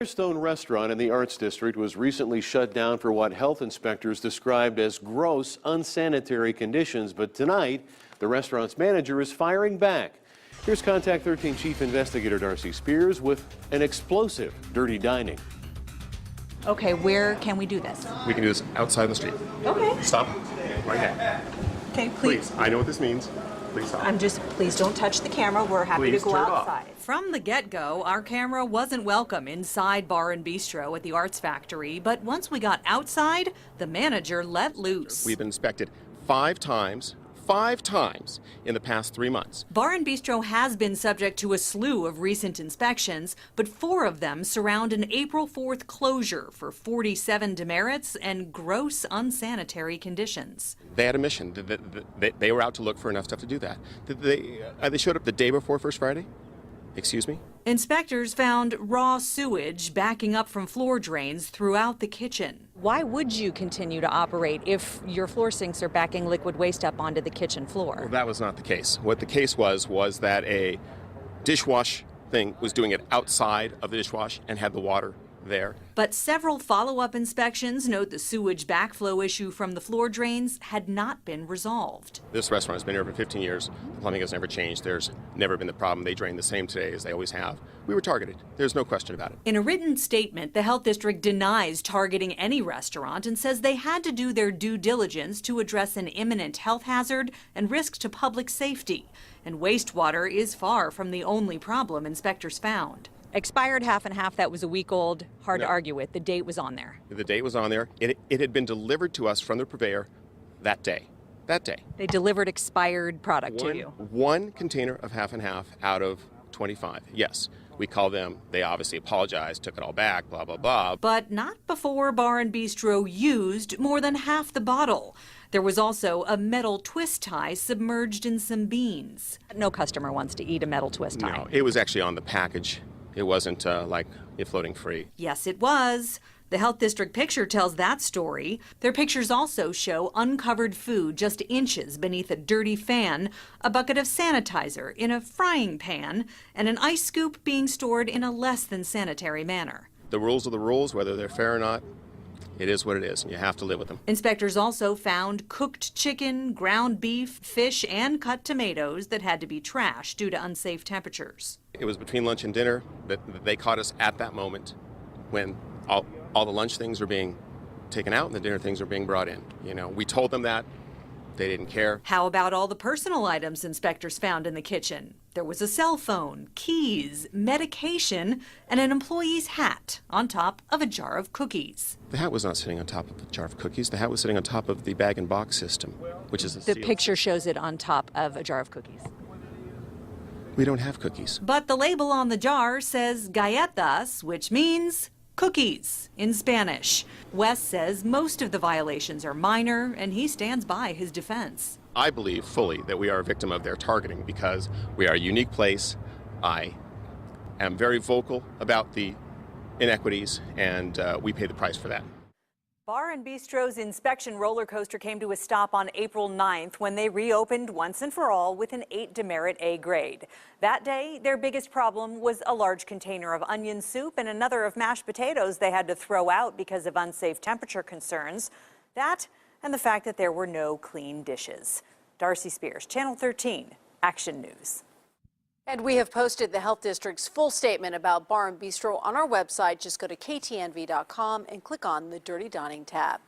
Firestone Restaurant in the Arts District was recently shut down for what health inspectors described as gross, unsanitary conditions. But tonight, the restaurant's manager is firing back. Here's Contact 13 Chief Investigator Darcy Spears with an explosive dirty dining. Okay, where can we do this? We can do this outside the street. Okay. Stop right now. Okay, please. I know what this means. Please stop. Please don't touch the camera. We're happy Please to go turn it off. outside. From the get-go, our camera wasn't welcome inside Bar and Bistro at the Arts Factory, but once we got outside, the manager let loose. We've been inspected five times in the past 3 months. Bar and Bistro has been subject to a slew of recent inspections, but 4 of them surround an April 4th closure for 47 demerits and gross unsanitary conditions. They had a mission. They were out to look for enough stuff to do that. They showed up the day before First Friday? Excuse me? Inspectors found raw sewage backing up from floor drains throughout the kitchen. Why would you continue to operate if your floor sinks are backing liquid waste up onto the kitchen floor? Well, that was not the case. What the case was that a dishwash thing was doing it outside of the dishwash and had the water there. But several follow-up inspections note the sewage backflow issue from the floor drains had not been resolved. This restaurant has been here for 15 years. The plumbing has never changed. There's never been the problem. They drain the same today as they always have. We were targeted. There's no question about it. In a written statement, the health district denies targeting any restaurant and says they had to do their due diligence to address an imminent health hazard and risk to public safety. And wastewater is far from the only problem inspectors found. Expired half and half, that was a week old, hard to No. argue with. The date was on there. The date was on there. It had been delivered to us from the purveyor that day. That day. They delivered expired product to you. One container of half and half out of 25. Yes. We called them. They obviously apologized, took it all back, blah, blah, blah. But not before Bar and Bistro used more than half the bottle. There was also a metal twist tie submerged in some beans. No customer wants to eat a metal twist tie. No, it was actually on the package. It wasn't like it floating free. Yes, it was. The Health District picture tells that story. Their pictures also show uncovered food just inches beneath a dirty fan, a bucket of sanitizer in a frying pan, and an ice scoop being stored in a less than sanitary manner. The rules are the rules, whether they're fair or not. It is what it is, and you have to live with them. Inspectors also found cooked chicken, ground beef, fish, and cut tomatoes that had to be trashed due to unsafe temperatures. It was between lunch and dinner that they caught us at that moment when all the lunch things were being taken out and the dinner things were being brought in. You know, we told them that. They didn't care. How about all the personal items inspectors found in the kitchen? There was a cell phone, keys, medication, and an employee's hat on top of a jar of cookies. The hat was not sitting on top of a jar of cookies. The hat was sitting on top of the bag-and-box system, which is a The sealed picture shows it on top of a jar of cookies. We don't have cookies. But the label on the jar says galletas, which means cookies in Spanish. Wes says most of the violations are minor, and he stands by his defense. I believe fully that we are a victim of their targeting because we are a unique place. I am very vocal about the inequities, and we pay the price for that. Bar and Bistro's inspection roller coaster came to a stop on April 9th when they reopened once and for all with an 8 demerit A grade. That day, their biggest problem was a large container of onion soup and another of mashed potatoes they had to throw out because of unsafe temperature concerns. That and the fact that there were no clean dishes. Darcy Spears, Channel 13, Action News. And we have posted the Health District's full statement about Bar and Bistro on our website. Just go to ktnv.com and click on the Dirty Dining tab.